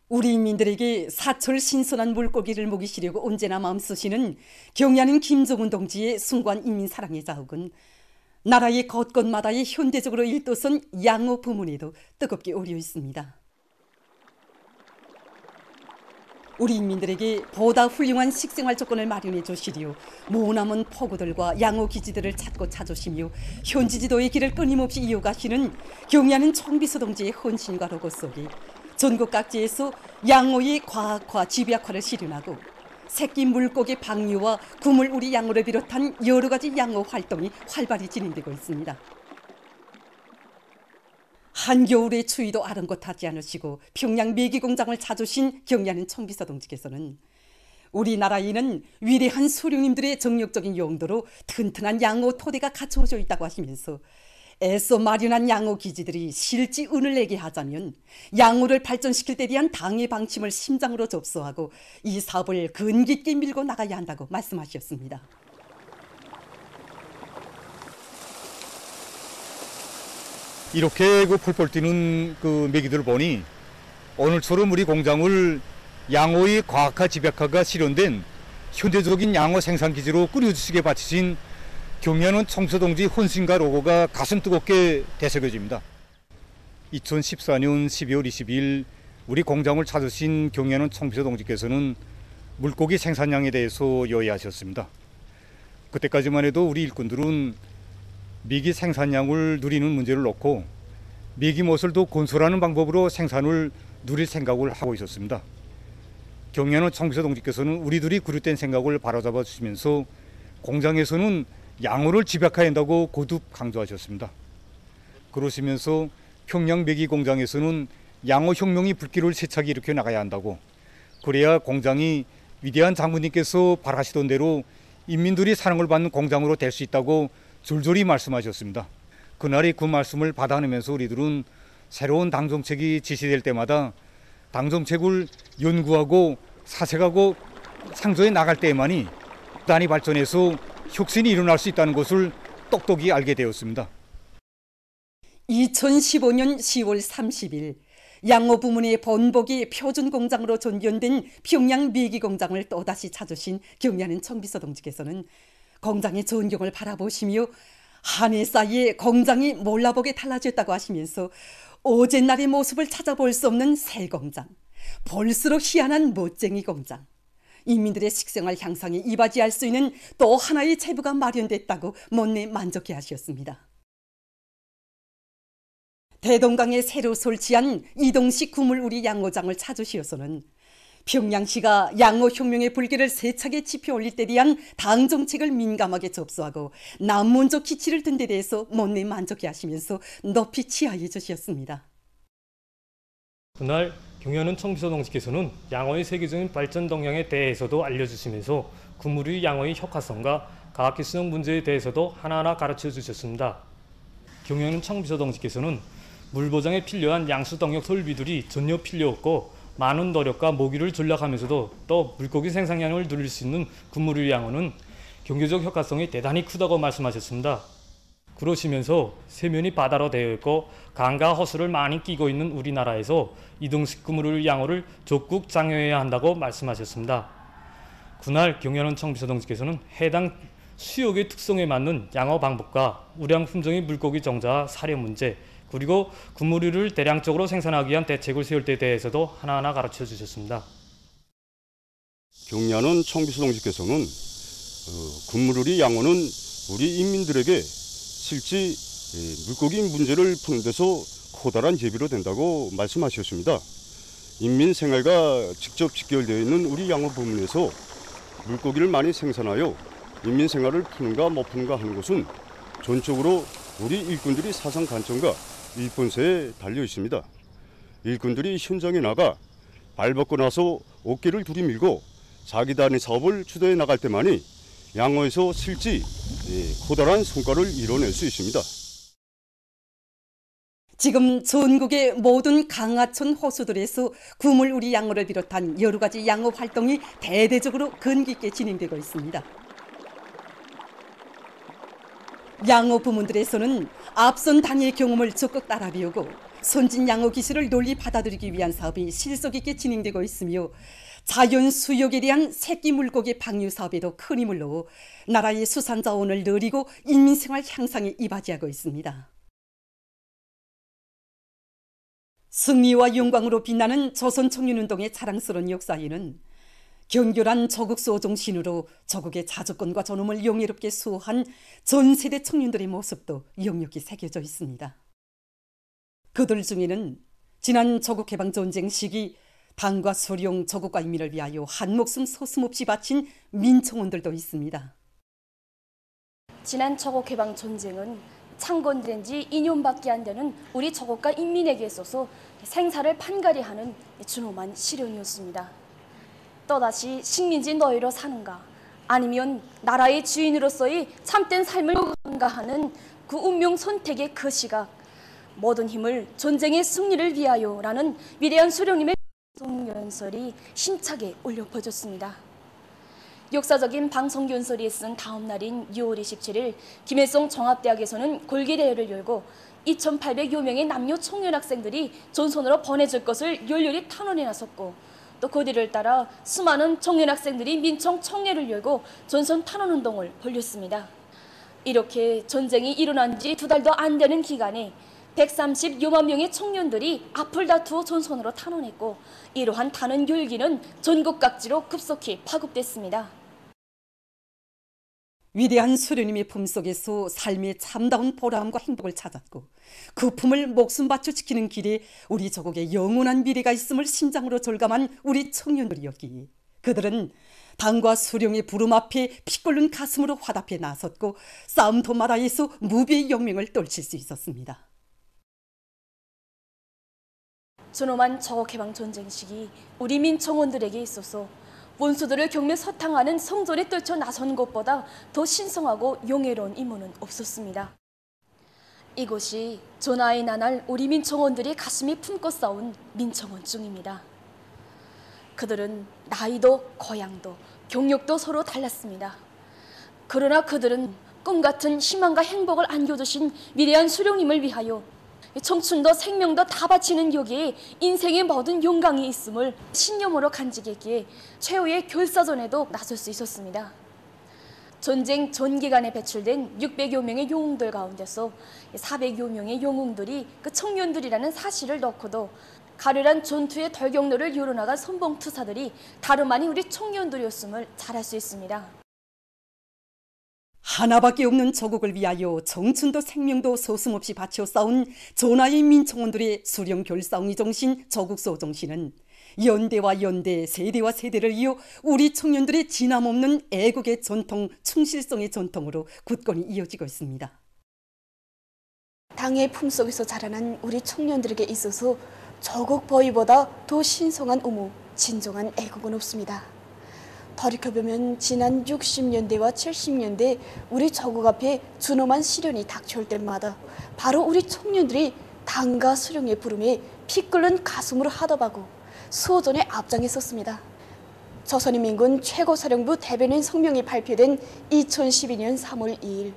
우리 인민들에게 사철 신선한 물고기를 먹이시려고 언제나 마음쓰시는 경의하는 김정은 동지의 숭고한 인민 사랑의 자욱은 나라의 곳곳마다의 현대적으로 일도선 양호 부문에도 뜨겁게 오려 있습니다. 우리 인민들에게 보다 훌륭한 식생활 조건을 마련해 주시리요 모남은 포구들과 양호 기지들을 찾고 찾으시며 현지 지도의 길을 끊임없이 이어가시는 경의하는 총비서 동지의 헌신과 로고 속에 전국 각지에서 양호의 과학화, 집약화를 실현하고 새끼 물고기 방류와 구물 우리 양호를 비롯한 여러 가지 양호 활동이 활발히 진행되고 있습니다. 한겨울의 추위도 아랑곳하지 않으시고 평양 메기공장을 찾으신 경의하는 총비서 동지께서는 우리나라에는 위대한 소령님들의 정력적인 용도로 튼튼한 양호 토대가 갖춰져 있다고 하시면서 애써 마련한 양호 기지들이 실지 운을 내게 하자면 양호를 발전시킬 때 대한 당의 방침을 심장으로 접수하고 이 사업을 근기 있게 밀고 나가야 한다고 말씀하셨습니다. 이렇게 펄펄 뛰는 메기들을 보니 오늘처럼 우리 공장을 양호의 과학화 집약화가 실현된 현대적인 양호 생산 기지로 꾸려주시게 바치신 경의하는 총비서 동지 헌신과 로고가 가슴 뜨겁게 되새겨집니다. 2014년 12월 20일 우리 공장을 찾으신 경의하는 총비서 동지께서는 물고기 생산량에 대해서 요해하셨습니다. 그때까지만 해도 우리 일꾼들은 메기 생산량을 누리는 문제를 놓고 메기못을 더 건설하는 방법으로 생산을 누릴 생각을 하고 있었습니다. 경의하는 총비서 동지께서는 우리들이 구릿된 생각을 바로잡아 주시면서 공장에서는 양호를 집약해야 한다고 거듭 강조하셨습니다. 그러시면서 평양 메기 공장에서는 양호 혁명이 불길을 세차게 일으켜 나가야 한다고, 그래야 공장이 위대한 장군님께서 바라시던 대로 인민들이 사랑을 받는 공장으로 될 수 있다고 줄줄이 말씀하셨습니다. 그날의 그 말씀을 받아내면서 우리들은 새로운 당정책이 지시될 때마다 당정책을 연구하고 사색하고 상조해 나갈 때에만이 단위 발전해서 혁신이 일어날 수 있다는 것을 똑똑히 알게 되었습니다. 2015년 10월 30일 양호 부문의 본복이 표준 공장으로 전견된 평양 메기 공장을 또다시 찾으신 경의하는 총비서 동지께서는 공장의 전경을 바라보시며 한 해 사이에 공장이 몰라보게 달라졌다고 하시면서 어젯날의 모습을 찾아볼 수 없는 새 공장, 볼수록 희한한 멋쟁이 공장, 인민들의 식생활 향상에 이바지할 수 있는 또 하나의 제부가 마련됐다고 못내 만족해 하셨습니다. 대동강에 새로 설치한 이동식 구물 우리 양호장을 찾으시어서는 평양시가 양호혁명의 불길을 세차게 지펴 올릴 때 대한 당정책을 민감하게 접수하고 남문적 기치를 든 데 대해서 못내 만족해 하시면서 높이 치하해 주셨습니다. 그날 경의하는 총비서 동지께서는 양호의 세계적인 발전 동향에 대해서도 알려주시면서 구물의 양호의 효과성과 과학기술적 문제에 대해서도 하나하나 가르쳐 주셨습니다. 경의하는 총비서 동지께서는 물보장에 필요한 양수동력 설비들이 전혀 필요 없고 많은 노력과 모기를 전락하면서도 또 물고기 생산량을 누릴 수 있는 구물의 양호는 경제적 효과성이 대단히 크다고 말씀하셨습니다. 그러시면서 세면이 바다로 되어 있고 강과 호수를 많이 끼고 있는 우리나라에서 이동식 구물의 양호를 적극 장려해야 한다고 말씀하셨습니다. 그날 경의하는 총비서 동지께서는 해당 수역의 특성에 맞는 양호 방법과 우량 품종의 물고기 종자와 사료 문제, 그리고 구물류를 대량적으로 생산하기 위한 대책을 세울 때에 대해서도 하나하나 가르쳐 주셨습니다. 경의하는 총비서 동지께서는 구물류의 양호는 우리 인민들에게 실제 물고기 문제를 푸는 데서 커다란 제비로 된다고 말씀하셨습니다. 인민 생활과 직접 직결되어 있는 우리 양호 부문에서 물고기를 많이 생산하여 인민 생활을 푸는가 못 푸는가 하는 것은 전적으로 우리 일꾼들이 사상 관점과 일본세에 달려 있습니다. 일꾼들이 현장에 나가 발벗고 나서 어깨를 들이밀고 자기 단위 사업을 주도해 나갈 때만이 양호에서 실제 커다란 성과를 이뤄낼 수 있습니다. 지금 전국의 모든 강하천 호수들에서 구물 우리 양호를 비롯한 여러 가지 양호 활동이 대대적으로 근기 있게 진행되고 있습니다. 양호 부문들에서는 앞선 단위의 경험을 적극 따라 배우고 선진 양호 기술을 널리 받아들이기 위한 사업이 실속 있게 진행되고 있으며 자연 수역에 대한 새끼 물고기 방류 사업에도 큰 힘을 넣어 나라의 수산 자원을 늘리고 인민생활 향상에 이바지하고 있습니다. 승리와 영광으로 빛나는 조선청년운동의 자랑스러운 역사에는 견고한 조국 소정신으로 조국의 자주권과 존엄을 영예롭게 수호한 전 세대 청년들의 모습도 역력히 새겨져 있습니다. 그들 중에는 지난 조국해방전쟁 시기 당과 수령, 조국과 인민을 위하여 한 목숨 서슴없이 바친 민청원들도 있습니다. 지난 조국해방 전쟁은 창건된 지 2년밖에 안 되는 우리 조국과 인민에게 있어서 생사를 판가리 하는 준엄한 시련이었습니다. 또다시 식민지 노예로 사는가 아니면 나라의 주인으로서의 참된 삶을 요구한가 하는 그 운명 선택의 그 시각, 모든 힘을 전쟁의 승리를 위하여라는 위대한 수령님의 방송연설이 힘차게 울려 퍼졌습니다. 역사적인 방송연설이 쓴 다음 날인 6월 27일 김일성 종합대학에서는 골기대회를 열고 2,800여 명의 남녀 청년 학생들이 전선으로 보내줄 것을 열렬히 탄원해 나섰고 또 그 뒤를 따라 수많은 청년 학생들이 민청 청례를 열고 전선 탄원운동을 벌였습니다. 이렇게 전쟁이 일어난 지 2달도 안 되는 기간에 130여만 명의 청년들이 앞을 다투어 전선으로 탄원했고 이러한 탄원 열기는 전국 각지로 급속히 파급됐습니다. 위대한 수령님의 품속에서 삶의 참다운 보람과 행복을 찾았고 그 품을 목숨 바쳐 지키는 길에 우리 조국의 영원한 미래가 있음을 심장으로 절감한 우리 청년들이었기에 그들은 당과 수령의 부름 앞에 피 끓는 가슴으로 화답해 나섰고 싸움터 마다에서 무비의 영명을 떨칠 수 있었습니다. 준엄한 조국해방 전쟁 시기 우리 민청원들에게 있어서 원수들을 경매 서탕하는 성전에 떨쳐 나선 것보다 더 신성하고 영예로운 임무는 없었습니다. 이것이 전하의 나날 우리 민청원들이 가슴이 품고 싸운 민청원중입니다. 그들은 나이도 고향도 경력도 서로 달랐습니다. 그러나 그들은 꿈같은 희망과 행복을 안겨주신 위대한 수령님을 위하여 청춘도 생명도 다 바치는 여기에 인생의 모든 영광이 있음을 신념으로 간직했기에 최후의 결사전에도 나설 수 있었습니다. 전쟁 전 기간에 배출된 600여 명의 영웅들 가운데서 400여 명의 영웅들이 그 청년들이라는 사실을 넣고도 가련한 전투의 덜경로를 열어나간 선봉투사들이 다름 아닌 우리 청년들이었음을 잘 알 수 있습니다. 하나밖에 없는 조국을 위하여 청춘도 생명도 서슴없이 바쳐 싸운 전하의 민청원들의 수령 결사옹이 정신, 조국소 정신은 연대와 연대, 세대와 세대를 이어 우리 청년들의 진함없는 애국의 전통, 충실성의 전통으로 굳건히 이어지고 있습니다. 당의 품속에서 자라난 우리 청년들에게 있어서 조국 보위보다 더 신성한 의무, 진정한 애국은 없습니다. 돌이켜보면 지난 60년대와 70년대 우리 조국 앞에 준엄한 시련이 닥쳐올 때마다 바로 우리 청년들이 당과 수령의 부름에 피 끓는 가슴으로 하답하고 수호전에 앞장했었습니다. 조선인민군 최고사령부 대변인 성명이 발표된 2012년 3월 2일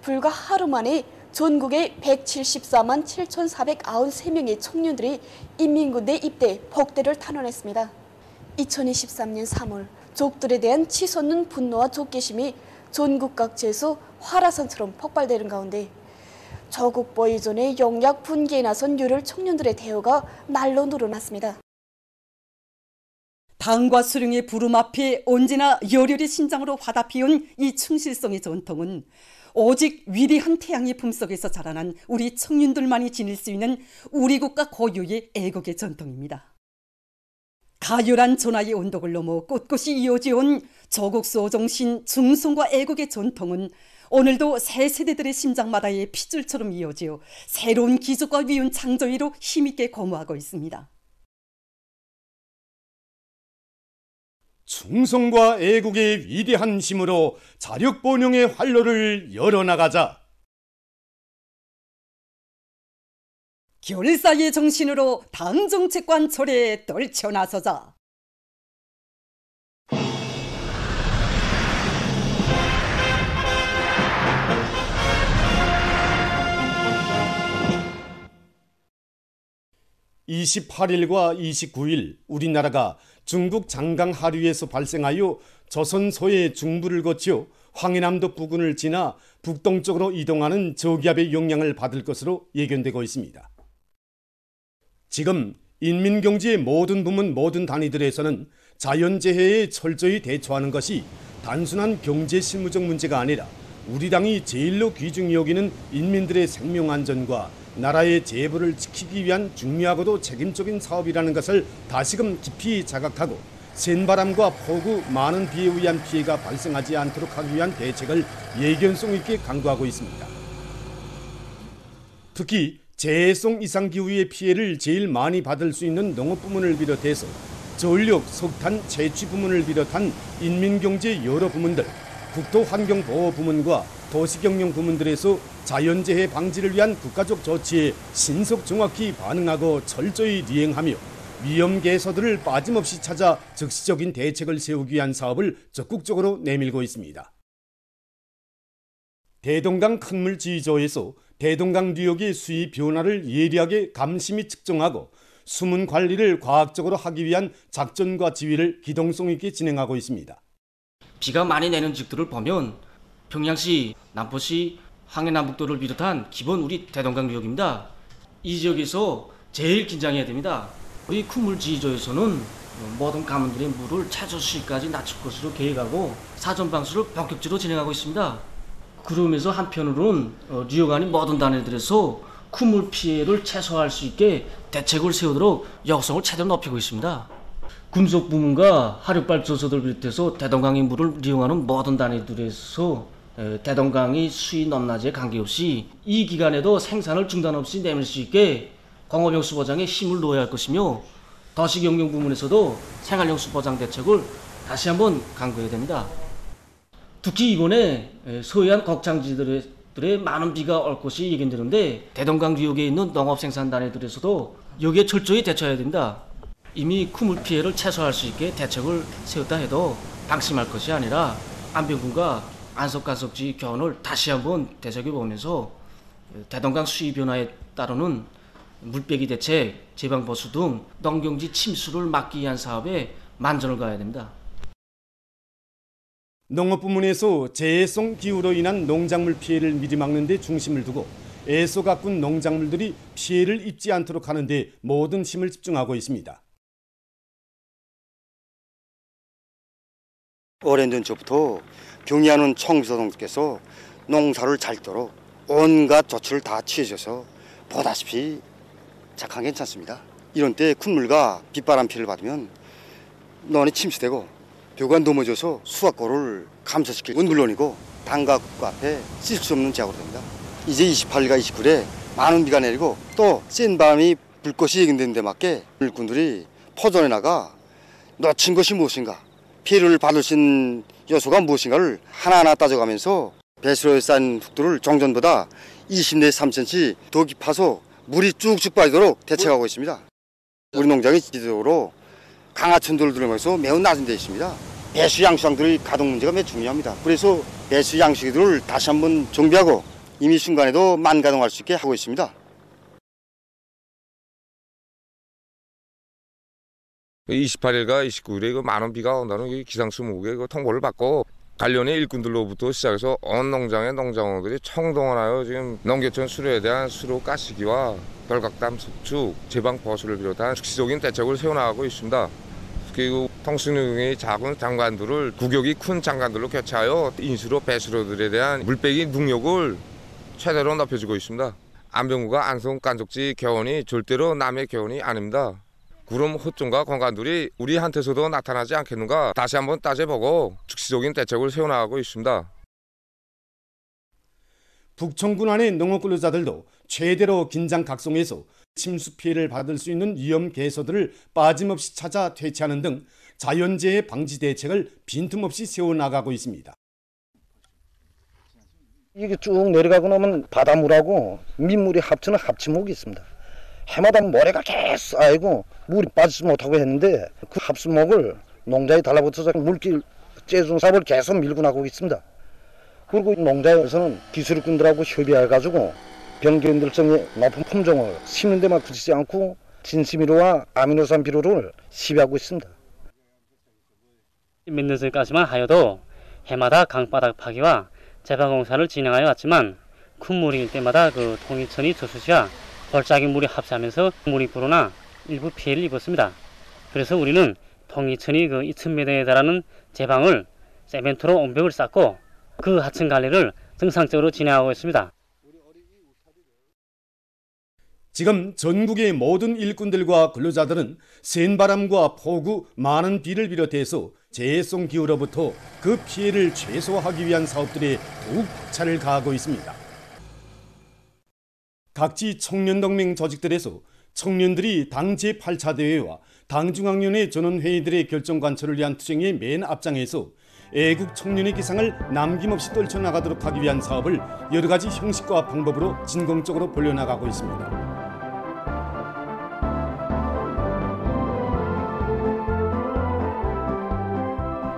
불과 하루 만에 전국의 174만 7,493명의 청년들이 인민군대 입대 복대를 탄원했습니다. 2023년 3월 족들에 대한 치솟는 분노와 족계심이 전국 각지에서 활화산처럼 폭발되는 가운데 조국 보위 전에 영약 분개에 나선 유혈 청년들의 대우가 날로 늘어났습니다. 당과 수령의 부름 앞에 언제나 열혈의 신장으로 화답해온 이 충실성의 전통은 오직 위대한 태양의 품속에서 자라난 우리 청년들만이 지닐 수 있는 우리 국가 고유의 애국의 전통입니다. 가열한 전하의 온독을 넘어 꼿꼿이 이어져온 조국수호 정신, 중성과 애국의 전통은 오늘도 새 세대들의 심장마다의 핏줄처럼 이어져 새로운 기적과 위훈 창조위로 힘있게 거무하고 있습니다. 충성과 애국의 위대한 힘으로 자력번영의 활로를 열어나가자. 결사의 정신으로 당정책관 철에 떨쳐나서자. 28일과 29일 우리나라가 중국 장강 하류에서 발생하여 조선 서해 중부를 거쳐 황해남도 부근을 지나 북동쪽으로 이동하는 저기압의 영향을 받을 것으로 예견되고 있습니다. 지금 인민경제의 모든 부문 모든 단위들에서는 자연재해에 철저히 대처하는 것이 단순한 경제 실무적 문제가 아니라 우리 당이 제일로 귀중히 여기는 인민들의 생명안전과 나라의 재벌을 지키기 위한 중요하고도 책임적인 사업이라는 것을 다시금 깊이 자각하고 센바람과 폭우, 많은 비에 의한 피해가 발생하지 않도록 하기 위한 대책을 예견성 있게 강구하고 있습니다. 특히 재해성 이상기후의 피해를 제일 많이 받을 수 있는 농업부문을 비롯해서 전력, 석탄, 채취 부문을 비롯한 인민경제 여러 부문들, 국토환경보호부문과 도시경영 부문들에서 자연재해 방지를 위한 국가적 조치에 신속 정확히 반응하고 철저히 이행하며 위험계소들을 빠짐없이 찾아 적시적인 대책을 세우기 위한 사업을 적극적으로 내밀고 있습니다. 대동강 큰물 지휘소에서 대동강 유역의 수위 변화를 예리하게 감시 및 측정하고 수문 관리를 과학적으로 하기 위한 작전과 지휘를 기동성 있게 진행하고 있습니다. 비가 많이 내는 지역들을 보면 평양시, 남포시, 황해남북도를 비롯한 기본 우리 대동강 유역입니다. 이 지역에서 제일 긴장해야 됩니다. 우리 큰물지휘소에서는 모든 가문들의 물을 최저 수위까지 낮출 것으로 계획하고 사전 방수를 본격적으로 진행하고 있습니다. 그러면서 한편으로는 유역 안의 모든 단위들에서 큰물 피해를 최소화할 수 있게 대책을 세우도록 역성을 최대로 높이고 있습니다. 금속 부문과 하력발전소들 비롯해서 대동강의 물을 이용하는 모든 단위들에서 대동강의 수위 넘낮에 관계없이 이 기간에도 생산을 중단 없이 내밀 수 있게 공업용수 보장에 힘을 놓아야 할 것이며 도시경영 부문에서도 생활용수 보장 대책을 다시 한번 강구해야 됩니다. 특히 이번에 서해안 곡창지들의 많은 비가 올 것이 예견되는데 대동강 유역에 있는 농업생산 단위들에서도 여기에 철저히 대처해야 됩니다. 이미 큰물 피해를 최소화할 수 있게 대책을 세웠다 해도 방심할 것이 아니라 안병군과 안석간석지 교원을 다시 한번 되새겨보면서 대동강 수위 변화에 따르는 물빼기 대책, 제방보수 등 농경지 침수를 막기 위한 사업에 만전을 가야 됩니다. 농업부문에서 재해성 기후로 인한 농작물 피해를 미리 막는 데 중심을 두고 애써 가꾼 농작물들이 피해를 입지 않도록 하는 데 모든 힘을 집중하고 있습니다. 오랜 전부터 경의하는 청비서동께서 농사를 잘 도록 온갖 조치를 다 취해줘서 보다시피 착한 괜찮습니다. 이런 때 큰물과 빗바람 피해를 받으면 논이 침수되고 벼가 넘어져서 수확고를 감소시키는 건 물론이고 단가국가 앞에 쓸 수 없는 재앙으로 됩니다. 이제 28일과 29일에 많은 비가 내리고 또 센 바람이 불 것이 예견되는 데 맞게 일꾼들이 포전에 나가 놓친 것이 무엇인가, 피해를 받을 수 있는 요소가 무엇인가를 하나하나 따져가면서 배수로에 쌓인 흙들을 종전보다 20 내지 3cm 더 깊어서 물이 쭉쭉 빠지도록 대책하고 있습니다. 우리 농장이 지도적으로 강하천도를 들어가면서 매우 낮은 데 있습니다. 배수 양수장들의 가동 문제가 매우 중요합니다. 그래서 배수 양수기들을 다시 한번 정비하고 이미 순간에도 만가동할 수 있게 하고 있습니다. 28일과 29일에 많은 비가 온다는 기상수목에 통보를 받고 관련의 일꾼들로부터 시작해서 온 농장의 농장원들이 총동원하여 지금 농계천 수로에 대한 수로 가시기와 돌각담 석축, 제방 보수를 비롯한 즉시적인 대책을 세워나가고 있습니다. 그리고 통수능의 작은 장관들을 구격이 큰 장관들로 교체하여 인수로 배수로들에 대한 물빼기 능력을 최대로 높여주고 있습니다. 안병구가 안성 간족지 개원이 절대로 남의 개원이 아닙니다. 구름 호점과 공간들이 우리한테서도 나타나지 않겠는가 다시 한번 따져보고 즉시적인 대책을 세워나가고 있습니다. 북청군 안의 농업근로자들도 최대로 긴장 각성해서 침수 피해를 받을 수 있는 위험 계소들을 빠짐없이 찾아 퇴치하는 등 자연재해 방지 대책을 빈틈없이 세워나가고 있습니다. 이게 쭉 내려가고 나면 바닷물하고 민물이 합치는 합치목이 있습니다. 해마다 모래가 계속 쌓이고 물이 빠지지 못하고 했는데 그 합수목을 농자에 달라붙어서 물길 째준 사업을 계속 밀고 나가고 있습니다. 그리고 농자에서는 기술꾼들하고 협의해가지고 병균들성의 높은 품종을 심는 데만 그치지 않고 진수미료와 아미노산 비료를 시비하고 있습니다. 몇 년 전까지만 하여도 해마다 강바닥 파기와 재방공사를 진행하여 왔지만 큰 물일 때마다 그 통이천이 저수지와 골짜기 물이 합세하면서 물이 불어나 일부 피해를 입었습니다. 그래서 우리는 통이천이 그 2,000m에 달하는 제방을 세멘트로 온벽을 쌓고 그 하천 관리를 정상적으로 진행하고 있습니다. 지금 전국의 모든 일꾼들과 근로자들은 센 바람과 폭우, 많은 비를 비롯해서 재해성 기후로부터 그 피해를 최소화하기 위한 사업들에 더욱 박차를 가하고 있습니다. 각지 청년동맹 조직들에서 청년들이 당 제8차 대회와 당중앙위원회 전원회의들의 결정 관철을 위한 투쟁의 맨 앞장에서 애국 청년의 기상을 남김없이 떨쳐나가도록 하기 위한 사업을 여러 가지 형식과 방법으로 진공적으로 벌려나가고 있습니다.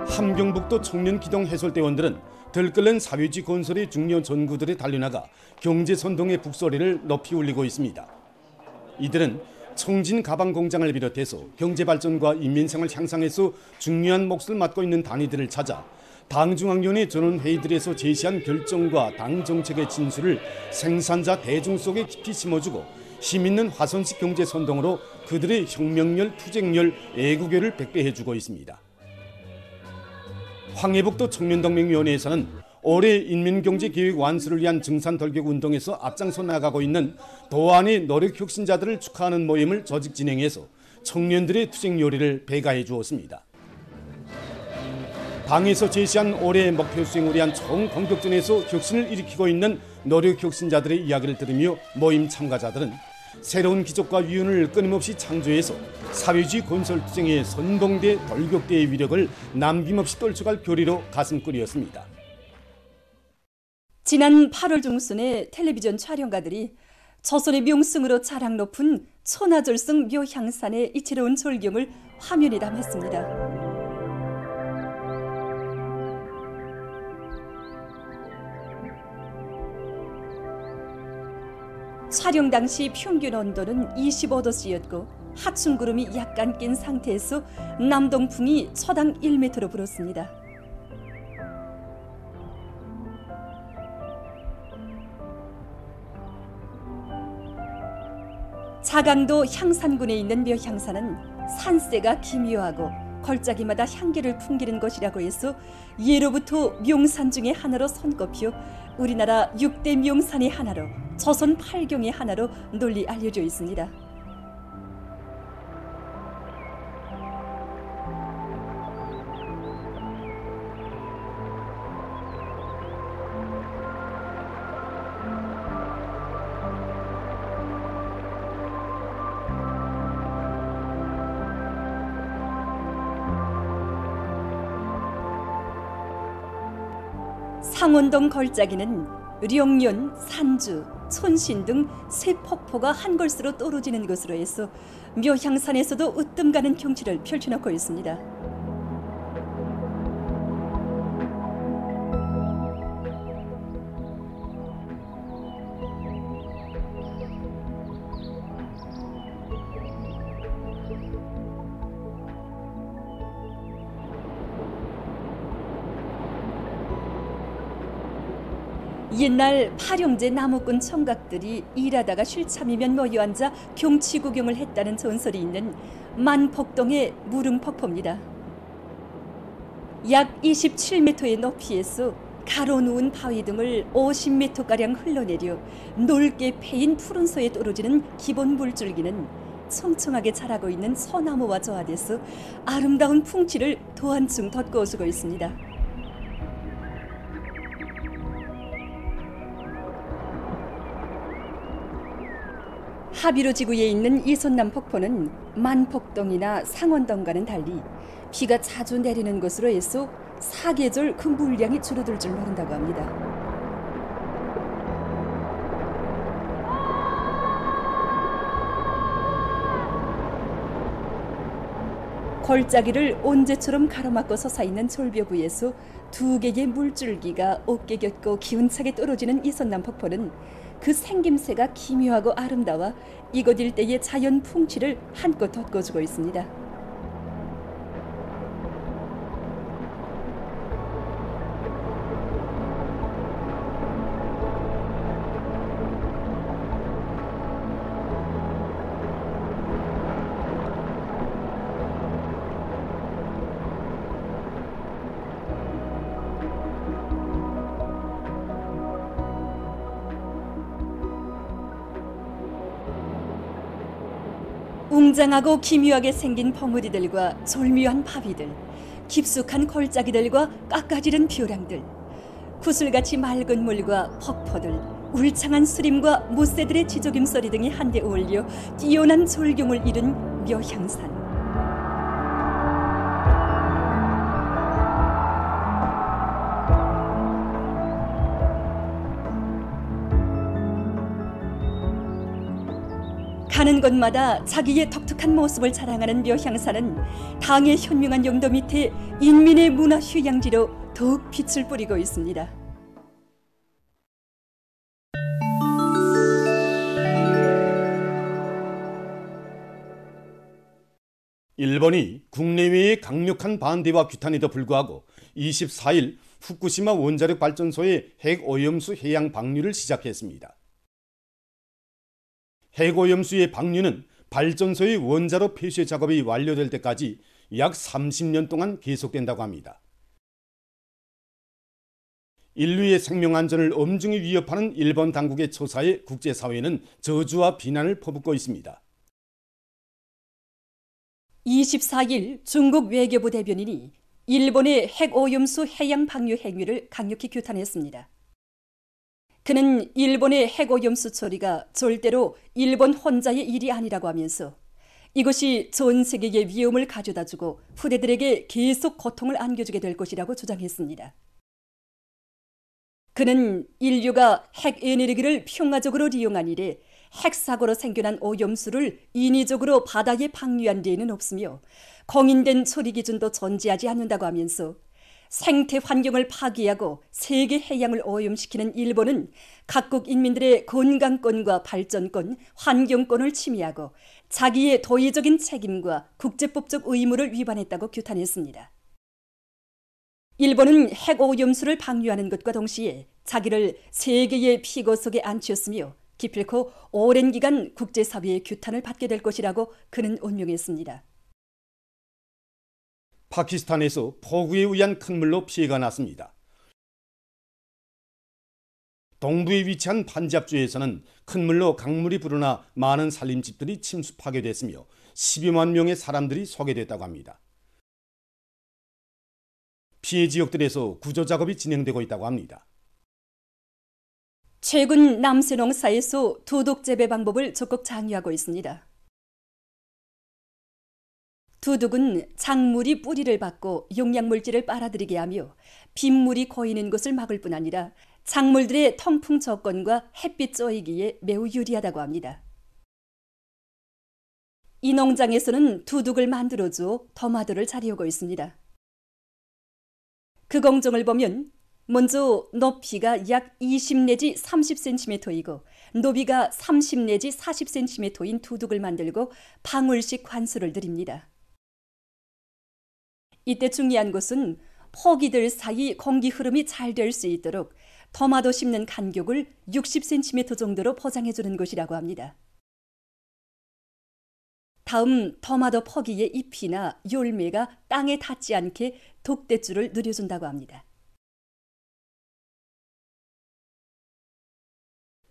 함경북도 청년 기동 해설대원들은 들끓는 사회주의 건설의 중요 전구들에 달려나가 경제선동의 북소리를 높이 울리고 있습니다. 이들은 청진 가방 공장을 비롯해서 경제발전과 인민생활 향상에서 중요한 몫을 맡고 있는 단위들을 찾아 당중앙위원회 전원회의들에서 제시한 결정과 당 정책의 진수를 생산자 대중 속에 깊이 심어주고 힘있는 화선식 경제선동으로 그들의 혁명열, 투쟁열, 애국열을 백배해주고 있습니다. 황해북도 청년동맹위원회에서는 올해 인민경제계획 완수를 위한 증산돌격 운동에서 앞장서 나가고 있는 도안의 노력 혁신자들을 축하하는 모임을 조직 진행해서 청년들의 투쟁 요리를 배가해 주었습니다. 당에서 제시한 올해의 목표 수행을 위한 총공격전에서 혁신을 일으키고 있는 노력 혁신자들의 이야기를 들으며 모임 참가자들은 새로운 기적과 위운을 끊임없이 창조해서 사회주의 건설 투쟁의 선봉대 돌격대의 위력을 남김없이 떨쳐갈 교리로 가슴끓이었습니다. 지난 8월 중순에 텔레비전 촬영가들이 조선의 명승으로 자랑 높은 천하절승 묘향산의 이채로운 절경을 화면에 담았습니다. 촬영 당시 평균 온도는 25도씨였고 하춘구름이 약간 낀 상태에서 남동풍이 초당 1m로 불었습니다. 자강도 향산군에 있는 묘향산은 산세가 기묘하고 걸작이마다 향기를 풍기는 곳이라고 해서 예로부터 명산 중의 하나로 손꼽혀 우리나라 6대 명산의 하나로 조선 8경의 하나로 널리 알려져 있습니다. 상원동 걸작이는 령년, 산주, 촌신 등 세 폭포가 한 걸스로 떨어지는 것으로 해서 묘향산에서도 으뜸 가는 경치를 펼쳐놓고 있습니다. 옛날 파령제 나무꾼 청각들이 일하다가 쉴 참이면 모여앉아 경치 구경을 했다는 전설이 있는 만폭동의 무릉폭포입니다. 약 27m의 높이에서 가로 누운 바위 등을 50m가량 흘러내려 넓게 패인 푸른소에 떨어지는 기본 물줄기는 청청하게 자라고 있는 소나무와 조화돼서 아름다운 풍치를 도한층 돋구어주고 있습니다. 하비로 지구에 있는 이손남 폭포는 만폭동이나 상원동과는 달리 비가 자주 내리는 것으로 해서 사계절 그 물량이 줄어들 줄 모른다고 합니다. 걸작이를 온재처럼 가로막고 솟아있는 절벽 위에서 두 개의 물줄기가 어깨 겹고 기운차게 떨어지는 이손남 폭포는 그 생김새가 기묘하고 아름다워 이곳 일대의 자연 풍취를 한껏 돋궈주고 있습니다. 웅장하고 기묘하게 생긴 벙어리들과 졸미한 바위들, 깊숙한 골짜기들과 깎아지른 벼랑들, 구슬같이 맑은 물과 폭포들, 울창한 수림과 무새들의 지저귀 소리 등이 한데 어울려 뛰어난 절경을 이룬 묘향산. 가는 곳마다 자기의 독특한 모습을 자랑하는 묘향산은 당의 현명한 용도 밑에 인민의 문화 휴양지로 더욱 빛을 뿌리고 있습니다. 일본이 국내외의 강력한 반대와 규탄에도 불구하고 24일 후쿠시마 원자력 발전소의 핵오염수 해양 방류를 시작했습니다. 핵오염수의 방류는 발전소의 원자로 폐쇄 작업이 완료될 때까지 약 30년 동안 계속된다고 합니다. 인류의 생명 안전을 엄중히 위협하는 일본 당국의 처사에 국제사회는 저주와 비난을 퍼붓고 있습니다. 24일 중국 외교부 대변인이 일본의 핵오염수 해양 방류 행위를 강력히 규탄했습니다. 그는 일본의 핵오염수 처리가 절대로 일본 혼자의 일이 아니라고 하면서 이것이 전 세계에 위험을 가져다주고 후대들에게 계속 고통을 안겨주게 될 것이라고 주장했습니다. 그는 인류가 핵에너지를 평화적으로 이용한 이래 핵사고로 생겨난 오염수를 인위적으로 바다에 방류한例는 없으며 공인된 처리 기준도 존재하지 않는다고 하면서 생태 환경을 파괴하고 세계 해양을 오염시키는 일본은 각국 인민들의 건강권과 발전권, 환경권을 침해하고 자기의 도의적인 책임과 국제법적 의무를 위반했다고 규탄했습니다. 일본은 핵오염수를 방류하는 것과 동시에 자기를 세계의 피고 속에 앉혔으며 기필코 오랜 기간 국제사회의 규탄을 받게 될 것이라고 그는 운명했습니다. 파키스탄에서 폭우에 의한 큰 물로 피해가 났습니다. 동부에 위치한 판잡주에서는 큰 물로 강물이 불어나 많은 살림집들이 침수하게 됐으며 12만 명의 사람들이 소개됐다고 합니다. 피해 지역들에서 구조 작업이 진행되고 있다고 합니다. 최근 남세농사에서 두둑 재배 방법을 적극 장려하고 있습니다. 두둑은 작물이 뿌리를 받고 용량물질을 빨아들이게 하며 빗물이 고이는 것을 막을 뿐 아니라 작물들의 통풍 조건과 햇빛 쬐이기에 매우 유리하다고 합니다. 이 농장에서는 두둑을 만들어줘 토마토를 자리우고 있습니다. 그 공정을 보면 먼저 높이가 약 20 내지 30cm이고 너비가 30 내지 40cm인 두둑을 만들고 방울식 관수를 드립니다. 이때 중요한 것은 포기들 사이 공기 흐름이 잘 될 수 있도록 토마토 심는 간격을 60cm 정도로 포장해 주는 것이라고 합니다. 다음 토마토 포기의 잎이나 열매가 땅에 닿지 않게 독대줄을 늘여준다고 합니다.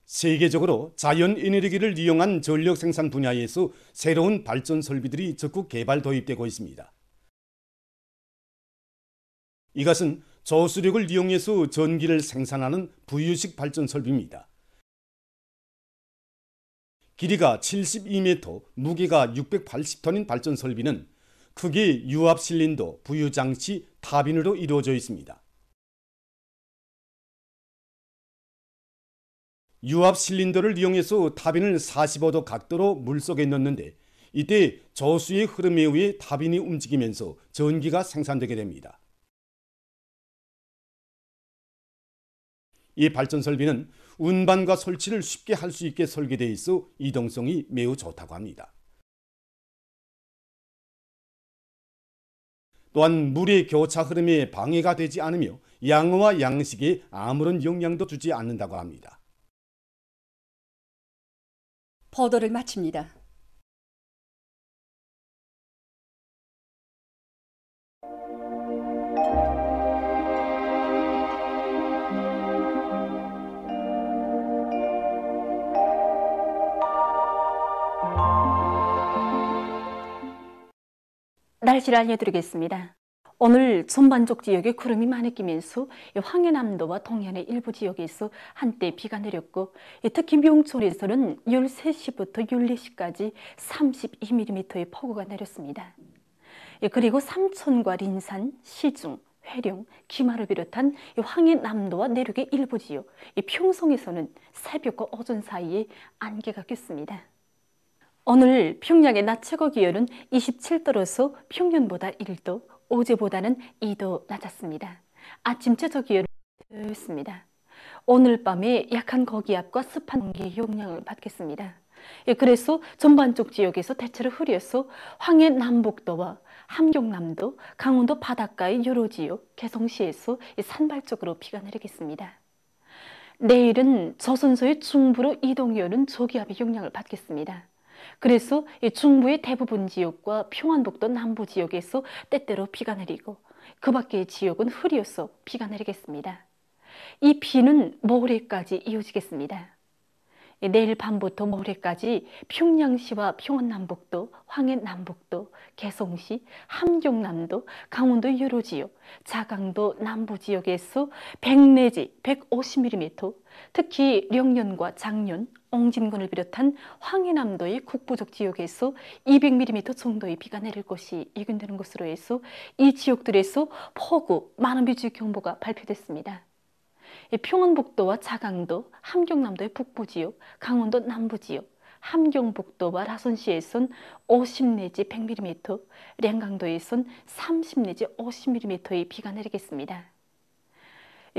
세계적으로 자연 에너지를 이용한 전력 생산 분야에서 새로운 발전 설비들이 적극 개발 도입되고 있습니다. 이것은 저수력을 이용해서 전기를 생산하는 부유식 발전 설비입니다. 길이가 72m, 무게가 680톤인 발전 설비는 크게 유압 실린더, 부유 장치, 타빈으로 이루어져 있습니다. 유압 실린더를 이용해서 타빈을 45도 각도로 물속에 넣는데 이때 저수의 흐름에 의해 타빈이 움직이면서 전기가 생산되게 됩니다. 이 발전 설비는 운반과 설치를 쉽게 할 수 있게 설계되어 있어 이동성이 매우 좋다고 합니다. 또한 물의 교차 흐름에 방해가 되지 않으며 양어와 양식에 아무런 영향도 주지 않는다고 합니다. 보도를 마칩니다. 날씨를 알려드리겠습니다. 오늘 전반적 지역에 구름이 많이 끼면서 황해남도와 동해안의 일부 지역에서 한때 비가 내렸고, 특히 명천에서는 13시부터 14시까지 32mm의 폭우가 내렸습니다. 그리고 삼천과 린산, 시중, 회령, 기마를 비롯한 황해남도와 내륙의 일부 지역, 평성에서는 새벽과 오전 사이에 안개가 꼈습니다. 오늘 평양의 낮 최고 기온은 27도로서 평년보다 1도, 어제보다는 2도 낮았습니다. 아침 최저 기온은 2도였습니다. 오늘 밤에 약한 고기압과 습한 공기의 영향을 받겠습니다. 그래서 전반적 지역에서 대체로 흐려서 황해 남북도와 함경남도, 강원도 바닷가의 여러 지역, 개성시에서 산발적으로 비가 내리겠습니다. 내일은 저선소의 중부로 이동해오는 저기압의 영향을 받겠습니다. 그래서 중부의 대부분 지역과 평안북도 남부 지역에서 때때로 비가 내리고, 그 밖의 지역은 흐려서 비가 내리겠습니다. 이 비는 모레까지 이어지겠습니다. 내일 밤부터 모레까지 평양시와 평안남북도, 황해남북도, 개성시, 함경남도, 강원도 여러 지역, 자강도 남부 지역에서 100 내지 150mm, 특히 령년과 장년, 옹진군을 비롯한 황해남도의 국부적 지역에서 200mm 정도의 비가 내릴 것이 예견되는 것으로 해서 이 지역들에서 폭우, 많은 비 경보가 발표됐습니다. 평안북도와 자강도, 함경남도의 북부지역, 강원도 남부지역, 함경북도와 라선시에선 50 내지 100mm, 량강도에선 30 내지 50mm의 비가 내리겠습니다.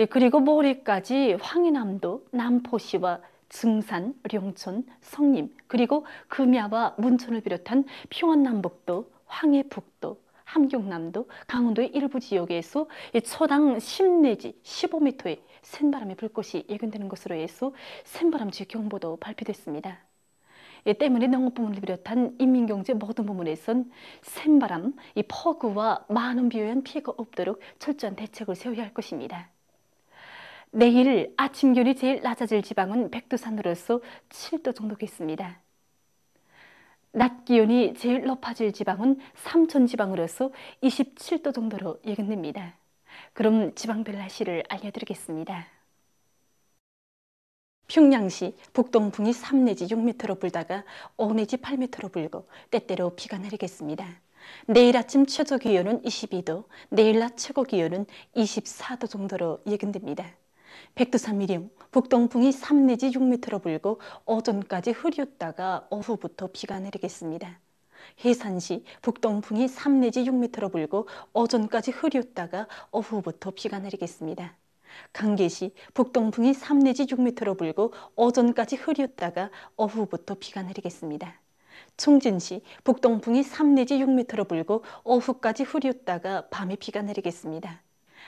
그리고 모레까지 황해남도, 남포시와 증산, 령천, 성림, 그리고 금야와 문천을 비롯한 평안남북도, 황해북도, 함경남도, 강원도의 일부 지역에서 초당 10 내지 15m의 센바람이 불 것이 예견되는 것으로 해서 센바람 지역 경보도 발표됐습니다. 때문에 농업부문을 비롯한 인민경제 모든 부문에선 센바람, 폭우와 많은 비에 의한 피해가 없도록 철저한 대책을 세워야 할 것입니다. 내일 아침 기온이 제일 낮아질 지방은 백두산으로서 7도 정도겠습니다. 낮 기온이 제일 높아질 지방은 삼천 지방으로서 27도 정도로 예견됩니다. 그럼 지방별 날씨를 알려드리겠습니다. 평양시 북동풍이 3 내지 6m로 불다가 5 내지 8m로 불고 때때로 비가 내리겠습니다. 내일 아침 최저 기온은 22도, 내일 낮 최고 기온은 24도 정도로 예견됩니다. 백두산 미령, 북동풍이 3 내지 6m로 불고 오전까지 흐렸다가 오후부터 비가 내리겠습니다. 해산시, 북동풍이 3 내지 6m로 불고 오전까지 흐렸다가 오후부터 비가 내리겠습니다. 강계시, 북동풍이 3 내지 6m로 불고 오전까지 흐렸다가 오후부터 비가 내리겠습니다. 충진시, 북동풍이 3 내지 6m로 불고 오후까지 흐렸다가 밤에 비가 내리겠습니다.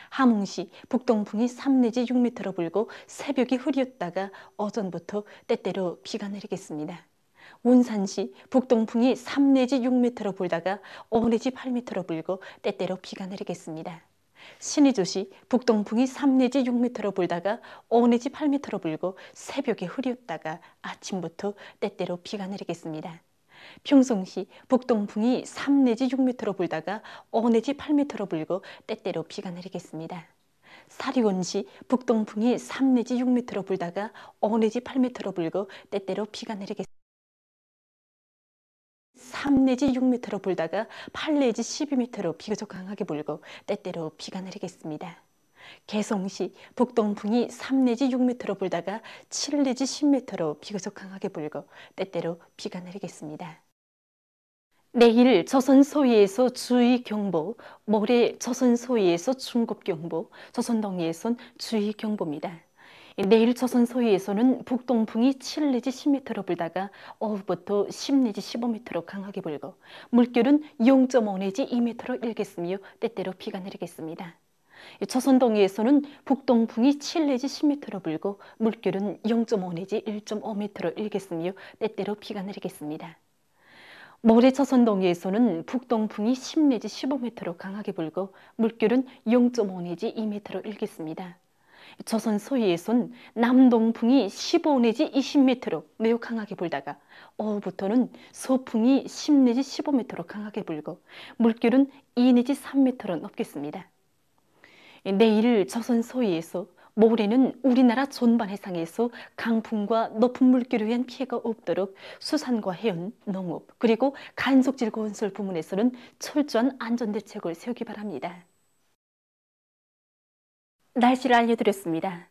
함흥시, 북동풍이 3 내지 6m로 불고 새벽에 흐렸다가 오전부터 때때로 비가 내리겠습니다. 운산시, 북동풍이 3 내지 6m로 불다가 5 내지 8m로 불고 때때로 비가 내리겠습니다. 신의주시, 북동풍이 3 내지 6m로 불다가 5 내지 8m로 불고 새벽에 흐렸다가 아침부터 때때로 비가 내리겠습니다. 평성시, 북동풍이 3 내지 6m로 불다가 5 내지 8m로 불고 때때로 비가 내리겠습니다. 사리원시, 북동풍이 3 내지 6m로 불다가 5 내지 8m로 불고 때때로 비가 내리겠습니다. 3 내지 6m로 불다가 8 내지 12m로 비교적 강하게 불고 때때로 비가 내리겠습니다. 개성시, 북동풍이 3 내지 6m로 불다가 7 내지 10m로 비교적 강하게 불고 때때로 비가 내리겠습니다. 내일 조선 소위에서 주의 경보, 모레 조선 소위에서 중급 경보, 조선 동해에선 주의 경보입니다. 내일 조선 서해에서는 북동풍이 7 내지 10m로 불다가 오후부터 10 내지 15m로 강하게 불고 물결은 0.5 내지 2m로 일겠으며 때때로 비가 내리겠습니다. 조선 동해에서는 북동풍이 7 내지 10m로 불고 물결은 0.5 내지 1.5m로 일겠으며 때때로 비가 내리겠습니다. 모레 조선 동해에서는 북동풍이 10 내지 15m로 강하게 불고 물결은 0.5 내지 2m로 일겠습니다. 조선 서해에선 남동풍이 15 내지 20m로 매우 강하게 불다가 오후부터는 서풍이 10 내지 15m로 강하게 불고 물결은 2 내지 3m로 높겠습니다. 내일 조선 서해에서 모레는 우리나라 전반 해상에서 강풍과 높은 물결에 의한 피해가 없도록 수산과 해운, 농업 그리고 간속질 건설 부문에서는 철저한 안전대책을 세우기 바랍니다. 날씨를 알려드렸습니다.